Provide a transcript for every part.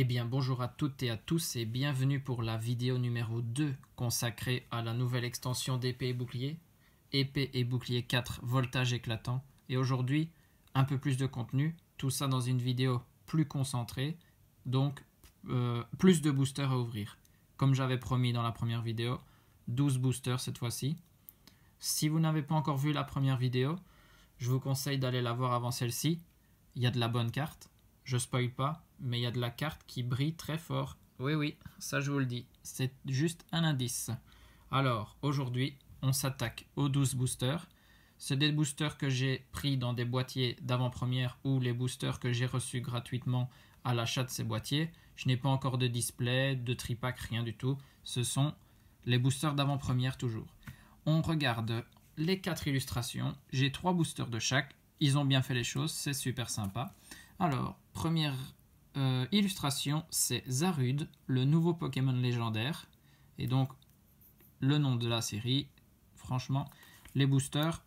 Eh bien bonjour à toutes et à tous et bienvenue pour la vidéo numéro 2 consacrée à la nouvelle extension d'épée et bouclier 4 voltage éclatant. Et aujourd'hui, un peu plus de contenu, tout ça dans une vidéo plus concentrée, donc plus de boosters à ouvrir. Comme j'avais promis dans la première vidéo, 12 boosters cette fois-ci. Si vous n'avez pas encore vu la première vidéo, je vous conseille d'aller la voir avant celle-ci. Il y a de la bonne carte. Je spoil pas, mais il y a de la carte qui brille très fort. Oui, ça je vous le dis. C'est juste un indice. Alors, aujourd'hui, on s'attaque aux 12 boosters. C'est des boosters que j'ai pris dans des boîtiers d'avant-première ou les boosters que j'ai reçus gratuitement à l'achat de ces boîtiers. Je n'ai pas encore de display, de tripack, rien du tout. Ce sont les boosters d'avant-première toujours. On regarde les 4 illustrations. J'ai 3 boosters de chaque. Ils ont bien fait les choses, c'est super sympa. Alors, première illustration, c'est Zarude, le nouveau Pokémon légendaire. Et donc, le nom de la série. Franchement, les boosters,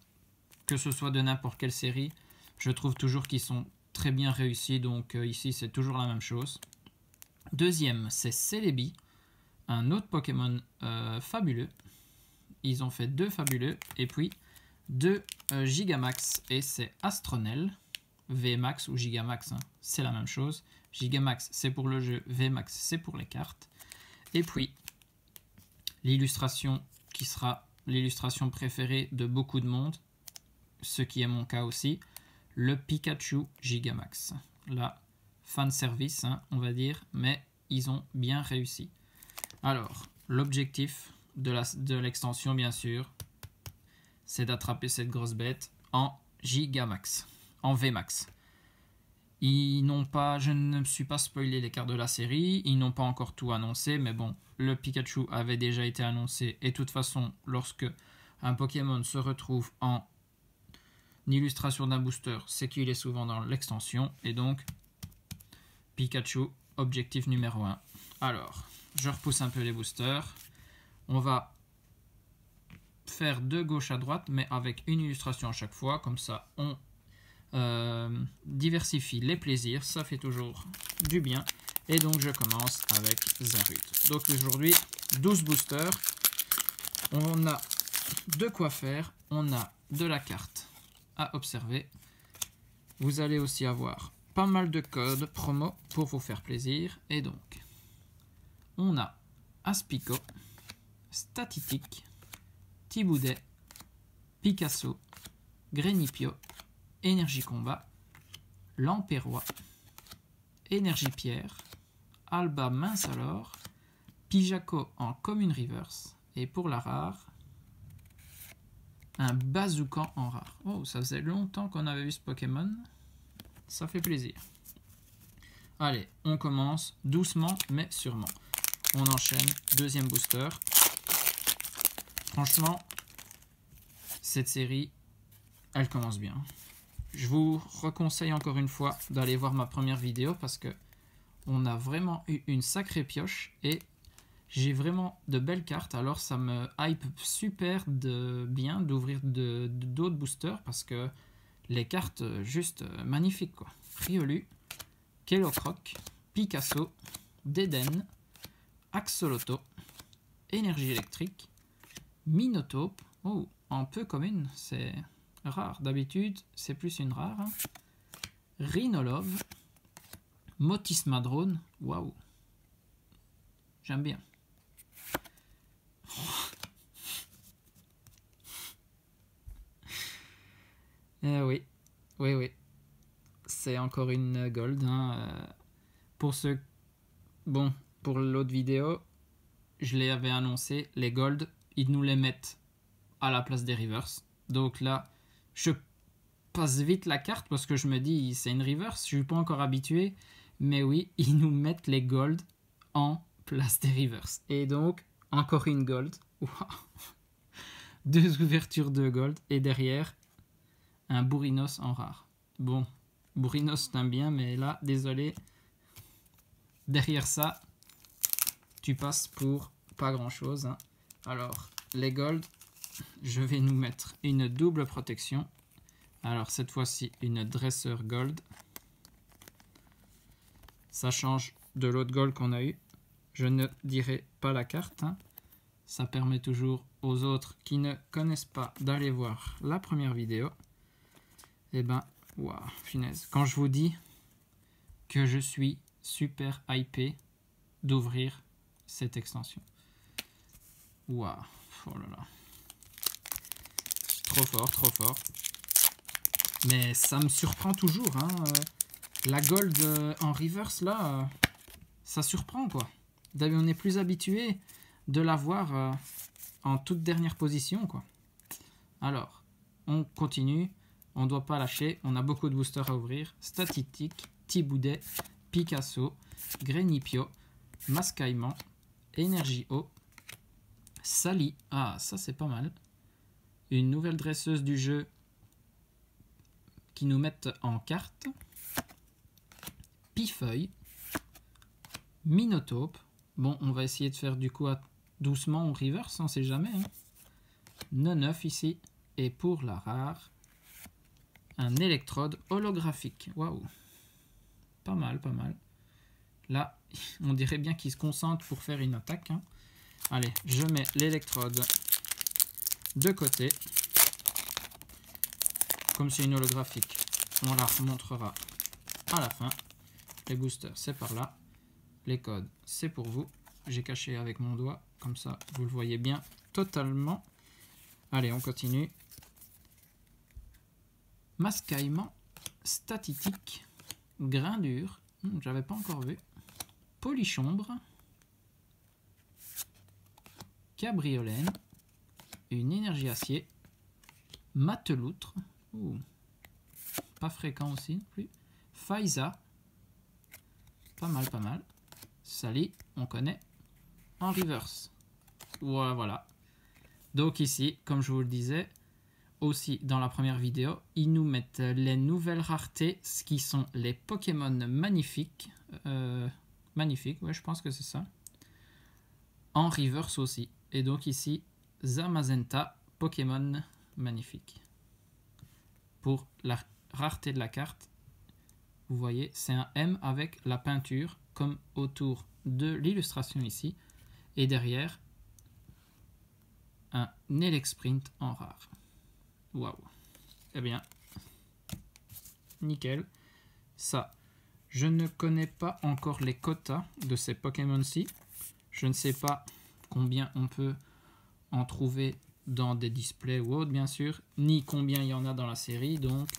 que ce soit de n'importe quelle série, je trouve toujours qu'ils sont très bien réussis. Donc ici, c'est toujours la même chose. Deuxième, c'est Celebi, un autre Pokémon fabuleux. Ils ont fait 2 fabuleux. Et puis, 2 Gigamax, et c'est Astronel. VMAX ou Gigamax, hein, c'est la même chose. Gigamax, c'est pour le jeu, VMAX, c'est pour les cartes. Et puis, l'illustration qui sera l'illustration préférée de beaucoup de monde, ce qui est mon cas aussi, le Pikachu Gigamax. Là, fan service, hein, on va dire, mais ils ont bien réussi. Alors, l'objectif de l'extension, bien sûr, c'est d'attraper cette grosse bête en Gigamax. En VMAX. Ils n'ont pas, je ne me suis pas spoilé les cartes de la série, ils n'ont pas encore tout annoncé, mais bon, le Pikachu avait déjà été annoncé, et de toute façon, lorsque un Pokémon se retrouve en illustration d'un booster, c'est qu'il est souvent dans l'extension, et donc, Pikachu, objectif numéro 1. Alors, je repousse un peu les boosters, on va faire de gauche à droite, mais avec une illustration à chaque fois, comme ça, on diversifie les plaisirs, ça fait toujours du bien. Et donc je commence avec Zarude. Donc aujourd'hui 12 boosters, on a de quoi faire, on a de la carte à observer. Vous allez aussi avoir pas mal de codes promo pour vous faire plaisir. Et donc on a Aspico, Statitique, Thiboudet, Picasso, Grenipio, Énergie Combat, Lampérois, Énergie Pierre, Alba Mince alors, Pijaco en Commune Reverse, et pour la rare, un Bazookan en rare. Oh, ça faisait longtemps qu'on avait vu ce Pokémon, ça fait plaisir. Allez, on commence doucement mais sûrement. On enchaîne, deuxième booster. Franchement, cette série, elle commence bien. Je vous reconseille encore une fois d'aller voir ma première vidéo parce que on a vraiment eu une sacrée pioche et j'ai vraiment de belles cartes. Alors ça me hype super bien d'ouvrir d'autres boosters parce que les cartes juste magnifiques quoi. Riolu, Kellocroc, Picasso, Deden, Axolotl, Énergie électrique, Minotaure. Oh, en peu commune, c'est rare. D'habitude, c'est plus une rare. Hein. Rhinolove, Motismadrone. Waouh. J'aime bien. Oui. C'est encore une gold. Hein. Pour ceux... Bon, pour l'autre vidéo, je les avais annoncé. Les gold, ils nous les mettent à la place des reverse. Donc là, je passe vite la carte parce que je me dis c'est une reverse, je suis pas encore habitué, mais oui, ils nous mettent les gold en place des reverse. Et donc, encore une gold. Wow. 2 ouvertures de gold et derrière, un Bourrinos en rare. Bon, Bourrinos t'aime bien, mais là, désolé, derrière ça, tu passes pour pas grand chose. Hein. Alors, les gold, je vais nous mettre une double protection. Alors cette fois-ci une dresseur gold. Ça change de l'autre goal qu'on a eu. Je ne dirai pas la carte. Hein. Ça permet toujours aux autres qui ne connaissent pas d'aller voir la première vidéo. Et ben, waouh, finesse. Quand je vous dis que je suis super hypé d'ouvrir cette extension. Waouh, oh là là. Trop fort, trop fort. Mais ça me surprend toujours. Hein. La gold en reverse, là, ça surprend, quoi. On est plus habitué de la voir en toute dernière position, quoi. Alors, on continue. On ne doit pas lâcher. On a beaucoup de boosters à ouvrir. Statistique, Thiboudet, Picasso, Grenipio, Mascaïman, Énergie Eau, Sally. Ah, ça c'est pas mal. Une nouvelle dresseuse du jeu qui nous met en carte. Pifeuille, Minotaube. Bon, on va essayer de faire du coup doucement au reverse, on sait jamais. Hein. 9 ici. Et pour la rare, un électrode holographique. Waouh. Pas mal, pas mal. Là, on dirait bien qu'il se concentre pour faire une attaque. Hein. Allez, je mets l'électrode de côté. Comme c'est une holographique, on la remontrera à la fin. Les boosters, c'est par là. Les codes, c'est pour vous. J'ai caché avec mon doigt, comme ça, vous le voyez bien totalement. Allez, on continue. Mascaïman, statistique, grain dur, j'avais pas encore vu. Polychombre, cabriolène, une énergie acier, mateloutre, pas fréquent aussi non plus. Faiza, pas mal, pas mal. Sally, on connaît. En reverse. Voilà, voilà. Donc ici, comme je vous le disais, aussi dans la première vidéo, ils nous mettent les nouvelles raretés, ce qui sont les Pokémon magnifiques. Magnifiques, ouais, je pense que c'est ça. En reverse aussi. Et donc ici, Zamazenta, Pokémon magnifique. Pour la rareté de la carte, vous voyez, c'est un M avec la peinture, comme autour de l'illustration ici. Et derrière, un Elexprint en rare. Waouh. Eh bien, nickel. Ça, je ne connais pas encore les quotas de ces Pokémon-ci. Je ne sais pas combien on peut en trouver dans des displays ou autres, bien sûr, ni combien il y en a dans la série. Donc,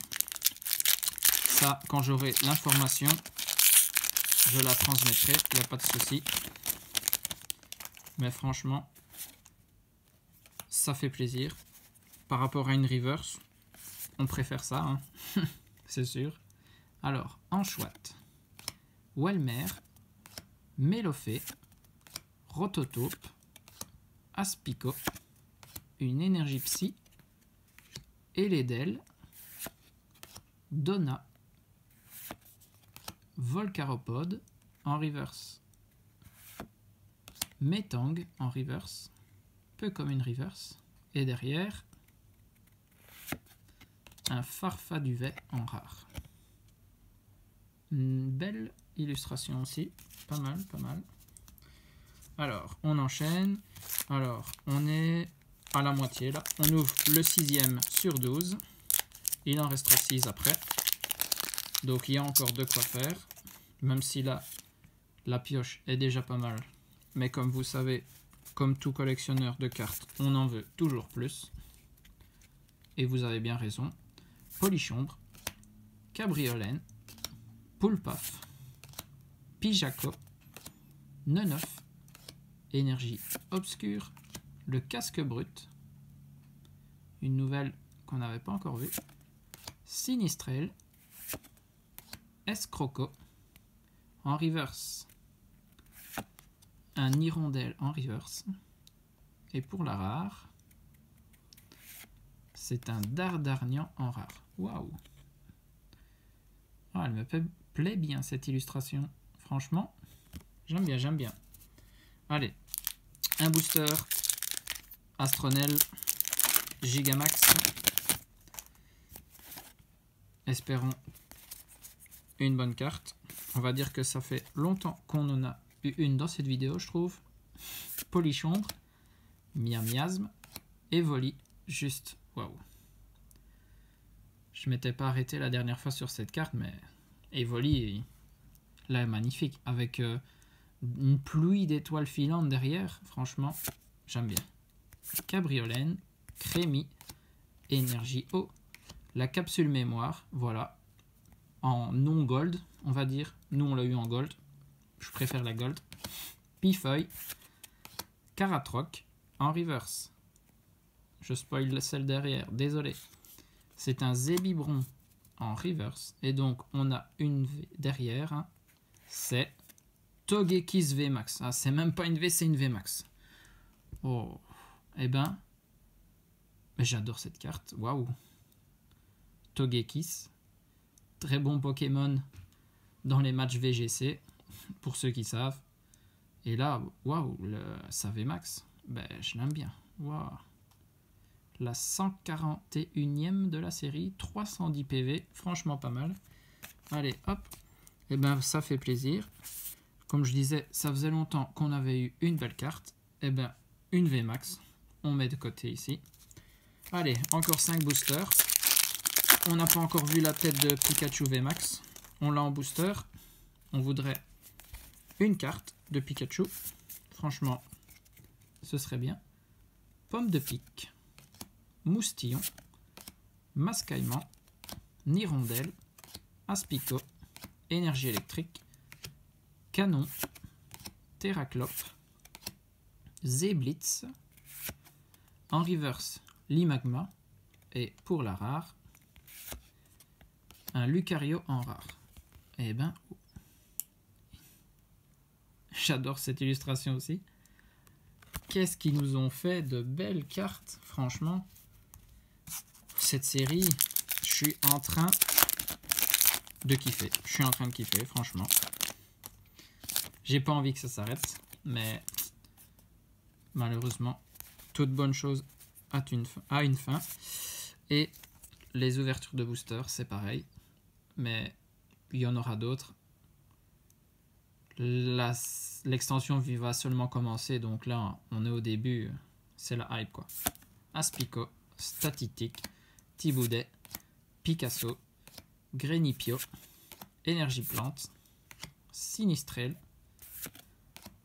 ça, quand j'aurai l'information, je la transmettrai, il n'y a pas de souci. Mais franchement, ça fait plaisir. Par rapport à une reverse, on préfère ça, hein. C'est sûr. Alors, Anchouette, Welmer, Mélofée, Rototope, Aspico, une énergie psy, Eledel, Donna, Volcaropode en reverse, Metang en reverse, peu comme une reverse, et derrière, un Farfaduvet en rare. Une belle illustration aussi, pas mal, pas mal. Alors, on enchaîne. Alors, on est à la moitié là. On ouvre le 6e sur 12. Il en restera 6 après. Donc, il y a encore de quoi faire. Même si là, la pioche est déjà pas mal. Mais comme vous savez, comme tout collectionneur de cartes, on en veut toujours plus. Et vous avez bien raison. Polychombre, Cabriolène, Poulpaf, Pijaco, Neneuf, énergie obscure, le casque brut, une nouvelle qu'on n'avait pas encore vue, Sinistrel, Escroco, en reverse, un Hirondelle en reverse, et pour la rare, c'est un Dardarnian en rare. Waouh! Ah, elle me plaît bien cette illustration. Franchement, j'aime bien, j'aime bien. Allez, un booster Astronel Gigamax. Espérons une bonne carte. On va dire que ça fait longtemps qu'on en a eu une dans cette vidéo, je trouve. Polychombre, Miasme, Evoli, juste waouh. Je m'étais pas arrêté la dernière fois sur cette carte, mais Evoli, là, est magnifique. Avec une pluie d'étoiles filantes derrière, franchement, j'aime bien. Cabriolène, Crémi, Énergie eau, la capsule mémoire, voilà, en non gold, on va dire. Nous, on l'a eu en gold. Je préfère la gold. Pifeuille, Caratroc, en reverse. Je spoil celle derrière, désolé. C'est un Zébibron en reverse. Et donc, on a une V derrière. Hein. C'est Togekiss VMAX. Ah, c'est même pas une V, c'est une VMAX. Oh, eh ben, j'adore cette carte. Waouh. Togekiss. Très bon Pokémon dans les matchs VGC, pour ceux qui savent. Et là, waouh, sa VMAX, ben, je l'aime bien. Waouh. La 141e de la série, 310 PV, franchement pas mal. Allez, hop, et ben ça fait plaisir. Comme je disais, ça faisait longtemps qu'on avait eu une belle carte. Et ben une VMAX, on met de côté ici. Allez, encore 5 boosters. On n'a pas encore vu la tête de Pikachu VMAX. On l'a en booster. On voudrait une carte de Pikachu. Franchement, ce serait bien. Pomme de pique. Moustillon, Mascaillement, Nirondelle, Aspico, Énergie électrique, Canon, Terraclope, Zéblitz, en reverse, Limagma, et pour la rare, un Lucario en rare. Eh ben, j'adore cette illustration aussi. Qu'est-ce qu'ils nous ont fait de belles cartes, franchement. Cette série, je suis en train de kiffer. Je suis en train de kiffer, franchement. J'ai pas envie que ça s'arrête, mais malheureusement, toute bonne chose a une fin. Et les ouvertures de booster, c'est pareil. Mais il y en aura d'autres. L'extension va seulement commencer, donc là, on est au début. C'est la hype, quoi. Aspico, Statitique, Thiboudet, Picasso, Grenipio, Énergie Plante, Sinistrel,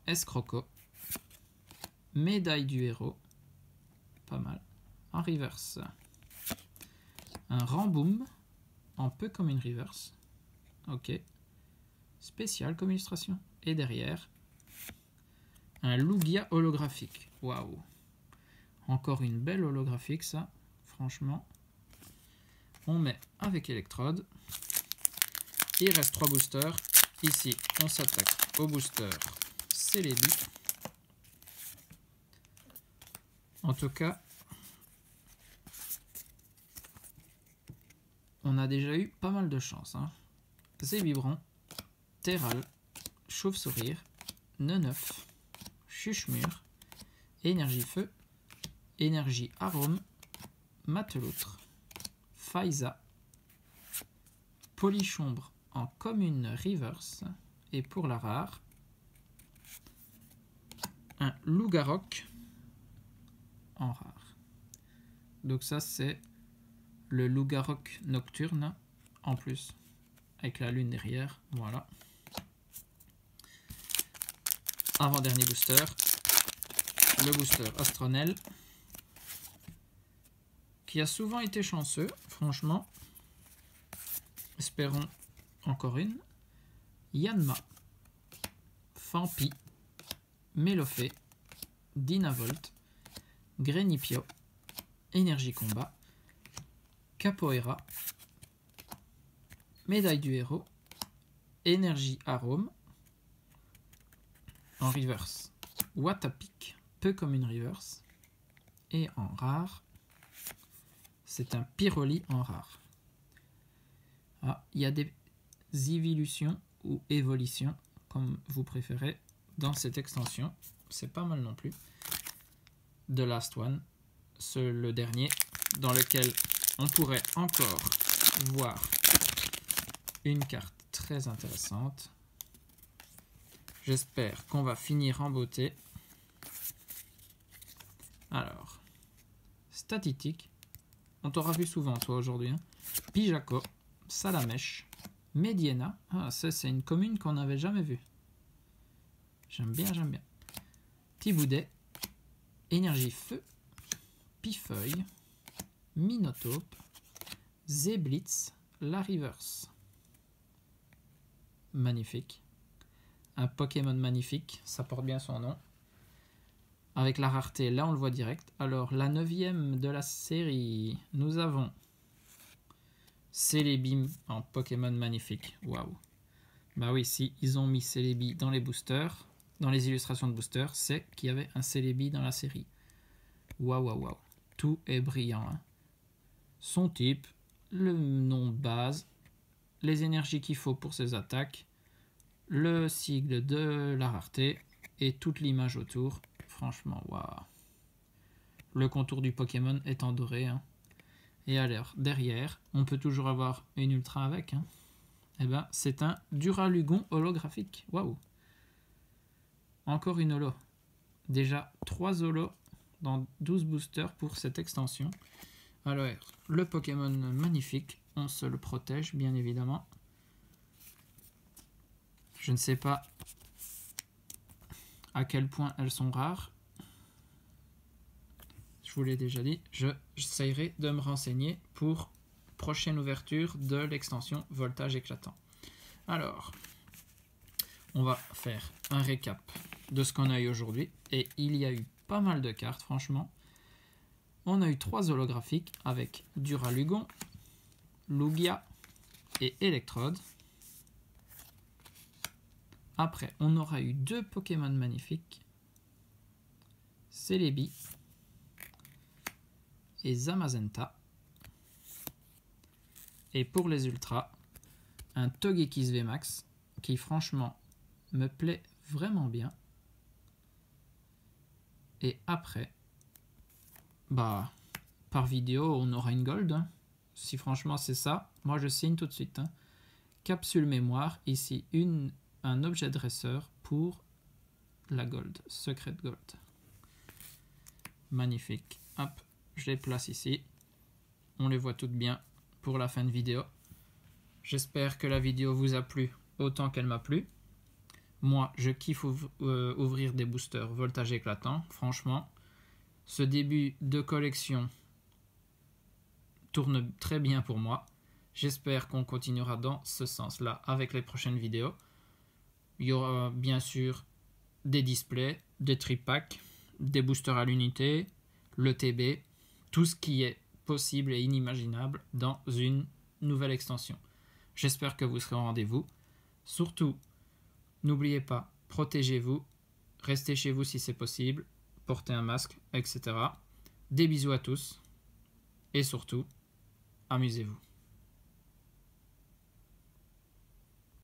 Escroco, Médaille du Héros, pas mal, en reverse, un Ramboom, en peu comme une reverse, ok, spécial comme illustration, et derrière, un Lugia holographique, waouh, encore une belle holographique ça, franchement. On met avec électrode. Il reste 3 boosters. Ici, on s'attaque au booster Celebi. En tout cas, on a déjà eu pas mal de chance. Hein. Zébibron, Terral, Chauve-sourire, Neneuf, Chuchemure, Énergie Feu, Énergie Arôme, Mateloutre, Faiza, Polychombre en commune reverse, et pour la rare, un Lougaroc en rare. Donc ça c'est le Lougaroc nocturne en plus, avec la lune derrière, voilà. Avant-dernier booster, le booster Astronel, qui a souvent été chanceux, franchement. Espérons encore une. Yanma, Fampi, Mélofée, Dynavolt, Grenipio, Énergie Combat, Capoeira, Médaille du Héros, Énergie Arôme, en reverse, Watapic, peu comme une reverse, et en rare, c'est un Pyroli en rare. Ah, il y a des évolutions ou évolutions, comme vous préférez, dans cette extension. C'est pas mal non plus. The Last One, le dernier, dans lequel on pourrait encore voir une carte très intéressante. J'espère qu'on va finir en beauté. Alors, Statistique, on t'aura vu souvent toi aujourd'hui. Hein. Pijaco, Salamèche, Mediena. Ah, ça c'est une commune qu'on n'avait jamais vue. J'aime bien, j'aime bien. Thiboudet, Énergie Feu, Pifeuille, Minotaube, Zeblitz, Larivers. Magnifique. Un Pokémon magnifique, ça porte bien son nom. Avec la rareté, là on le voit direct. Alors, la 9e de la série, nous avons Celebi en Pokémon magnifique. Waouh. Bah oui, si ils ont mis Celebi dans les boosters, dans les illustrations de boosters, c'est qu'il y avait un Celebi dans la série. Waouh, waouh, waouh. Tout est brillant. Hein. Son type, le nom de base, les énergies qu'il faut pour ses attaques, le sigle de la rareté et toute l'image autour. Franchement, waouh. Le contour du Pokémon est en doré. Hein. Et alors, derrière, on peut toujours avoir une ultra avec. Hein. Eh ben, c'est un Duralugon holographique. Waouh. Encore une holo. Déjà 3 holos dans 12 boosters pour cette extension. Alors, le Pokémon magnifique, on se le protège bien évidemment. Je ne sais pas à quel point elles sont rares. Je vous l'ai déjà dit, j'essaierai de me renseigner pour prochaine ouverture de l'extension Voltage éclatant. Alors, on va faire un récap de ce qu'on a eu aujourd'hui. Et il y a eu pas mal de cartes, franchement. On a eu 3 holographiques avec Duralugon, Lugia et Electrode. Après, on aura eu 2 Pokémon magnifiques, Celebi et Zamazenta. Et pour les ultras, un Togekiss VMAX qui franchement me plaît vraiment bien. Et après, bah, par vidéo, on aura une gold. Hein. Si franchement c'est ça, moi je signe tout de suite. Hein. Capsule mémoire, ici un objet dresseur pour la gold, Secret Gold. Magnifique. Hop, je les place ici. On les voit toutes bien pour la fin de vidéo. J'espère que la vidéo vous a plu autant qu'elle m'a plu. Moi, je kiffe ouvrir des boosters voltage éclatant. Franchement, ce début de collection tourne très bien pour moi. J'espère qu'on continuera dans ce sens-là avec les prochaines vidéos. Il y aura bien sûr des displays, des tripacks, des boosters à l'unité, le TB, tout ce qui est possible et inimaginable dans une nouvelle extension. J'espère que vous serez au rendez-vous. Surtout, n'oubliez pas, protégez-vous, restez chez vous si c'est possible, portez un masque, etc. Des bisous à tous et surtout, amusez-vous.